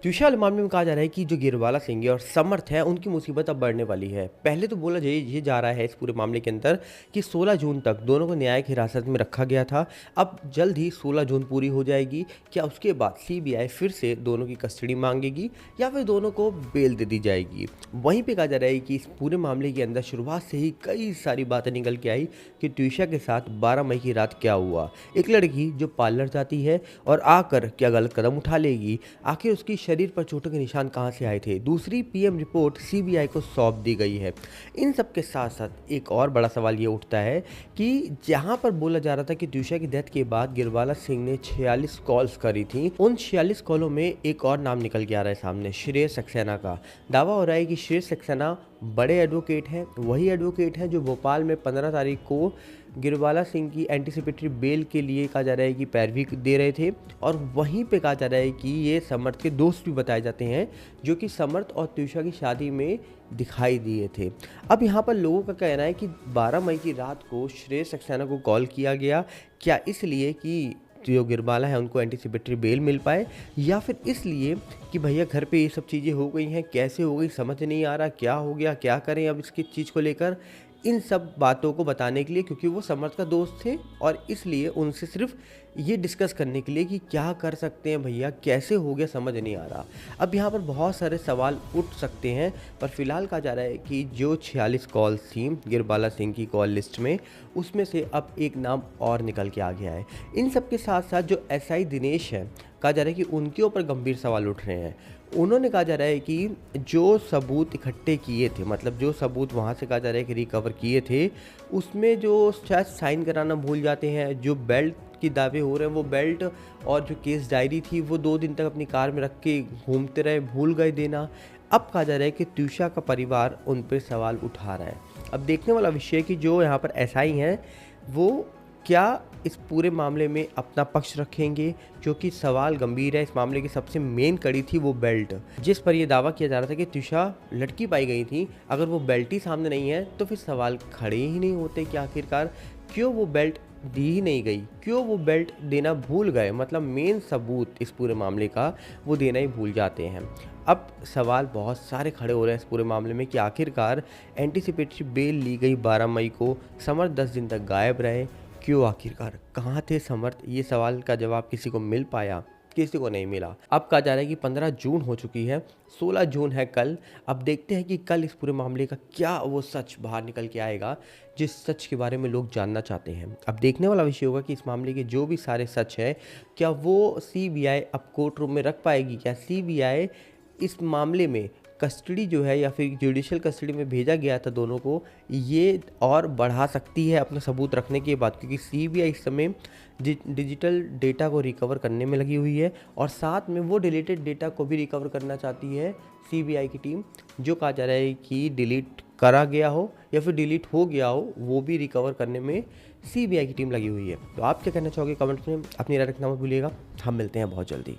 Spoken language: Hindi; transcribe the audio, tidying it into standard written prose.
त्यूषा वाले मामले में कहा जा रहा है कि जो गिरवाला सिंह है और समर्थ है उनकी मुसीबत अब बढ़ने वाली है। पहले तो बोला ये जा रहा है इस पूरे मामले के अंदर कि 16 जून तक दोनों को न्यायिक हिरासत में रखा गया था। अब जल्द ही 16 जून पूरी हो जाएगी। क्या उसके बाद सीबीआई फिर से दोनों की कस्टडी मांगेगी या फिर दोनों को बेल दे दी जाएगी? वहीं पर कहा जा रहा है कि इस पूरे मामले के अंदर शुरुआत से ही कई सारी बातें निकल के आई कि त्यूषा के साथ 12 मई की रात क्या हुआ। एक लड़की जो पार्लर जाती है और आकर क्या गलत कदम उठा लेगी, आखिर उसकी शरीर पर चोटों के निशान कहां से आए थे? दूसरी पीएम रिपोर्ट सीबीआई को सौंप दी गई है। इन सब के साथ साथ एक और बड़ा सवाल ये उठता है कि जहां पर बोला जा रहा था कि त्यूषा की डेथ के बाद गिरवाला सिंह ने 46 कॉल्स करी थी, उन 46 कॉलों में एक और नाम निकल के आ रहा है सामने, श्रेयस सक्सेना का। दावा हो रहा है कि श्रेयस सक्सेना बड़े एडवोकेट हैं, वही एडवोकेट हैं जो भोपाल में 15 तारीख को गिरवाला सिंह की एंटीसिपेटरी बेल के लिए कहा जा रहा है कि पैरवी दे रहे थे। और वहीं पे कहा जा रहा है कि ये समर्थ के दोस्त भी बताए जाते हैं जो कि समर्थ और त्यूषा की शादी में दिखाई दिए थे। अब यहाँ पर लोगों का कहना है कि 12 मई की रात को श्रेयस सक्सेना को कॉल किया गया, क्या इसलिए कि जो गिरवाला है उनको एंटीसिपेटरी बेल मिल पाए, या फिर इसलिए कि भैया घर पे ये सब चीज़ें हो गई हैं, कैसे हो गई समझ नहीं आ रहा, क्या हो गया, क्या करें अब इसकी चीज़ को लेकर। इन सब बातों को बताने के लिए, क्योंकि वो समर्थ का दोस्त थे और इसलिए उनसे सिर्फ ये डिस्कस करने के लिए कि क्या कर सकते हैं भैया, कैसे हो गया समझ नहीं आ रहा। अब यहाँ पर बहुत सारे सवाल उठ सकते हैं, पर फिलहाल कहा जा रहा है कि जो 46 कॉल्स थी गिरवाला सिंह की कॉल लिस्ट में, उसमें से अब एक नाम और निकल के आ गया है। इन सब के साथ साथ जो एसआई दिनेश है, कहा जा रहा है कि उनके ऊपर गंभीर सवाल उठ रहे हैं। उन्होंने कहा जा रहा है कि जो सबूत इकट्ठे किए थे, मतलब जो सबूत वहाँ से कहा जा रहा है कि रिकवर किए थे, उसमें जो शायद साइन कराना भूल जाते हैं, जो बेल्ट की दावे हो रहे हैं वो बेल्ट और जो केस डायरी थी वो 2 दिन तक अपनी कार में रख के घूमते रहे, भूल गए देना। अब कहा जा रहा है कि त्यूषा का परिवार उन पर सवाल उठा रहा है। अब देखने वाला विषय है कि जो यहाँ पर एसआई हैं वो क्या इस पूरे मामले में अपना पक्ष रखेंगे, क्योंकि सवाल गंभीर है। इस मामले की सबसे मेन कड़ी थी वो बेल्ट, जिस पर यह दावा किया जा रहा था कि त्यूषा लड़की पाई गई थी। अगर वो बेल्ट ही सामने नहीं है तो फिर सवाल खड़े ही नहीं होते कि आखिरकार क्यों वो बेल्ट दी ही नहीं गई, क्यों वो बेल्ट देना भूल गए। मतलब मेन सबूत इस पूरे मामले का वो देना ही भूल जाते हैं। अब सवाल बहुत सारे खड़े हो रहे हैं इस पूरे मामले में कि आखिरकार एंटीसिपेटरी बेल ली गई 12 मई को, समर्थ 10 दिन तक गायब रहे, क्यों, आखिरकार कहाँ थे समर्थ? ये सवाल का जवाब किसी को मिल पाया? किसी को नहीं मिला। अब कहा जा रहा है कि 15 जून हो चुकी है, 16 जून है कल। अब देखते हैं कि कल इस पूरे मामले का क्या वो सच बाहर निकल के आएगा, जिस सच के बारे में लोग जानना चाहते हैं। अब देखने वाला विषय होगा कि इस मामले के जो भी सारे सच हैं, क्या वो सीबीआई अब कोर्ट रूम में रख पाएगी? क्या सीबीआई इस मामले में कस्टडी जो है या फिर जुडिशियल कस्टडी में भेजा गया था दोनों को, ये और बढ़ा सकती है अपना सबूत रखने के बाद? क्योंकि सीबीआई इस समय डिजिटल डेटा को रिकवर करने में लगी हुई है और साथ में वो डिलीटेड डेटा को भी रिकवर करना चाहती है सीबीआई की टीम, जो कहा जा रहा है कि डिलीट करा गया हो या फिर डिलीट हो गया हो, वो भी रिकवर करने में सीबीआई की टीम लगी हुई है। तो आप क्या कहना चाहोगे कमेंट्स में? अपनी राय रखना मत भूलिएगा। हम मिलते हैं बहुत जल्दी।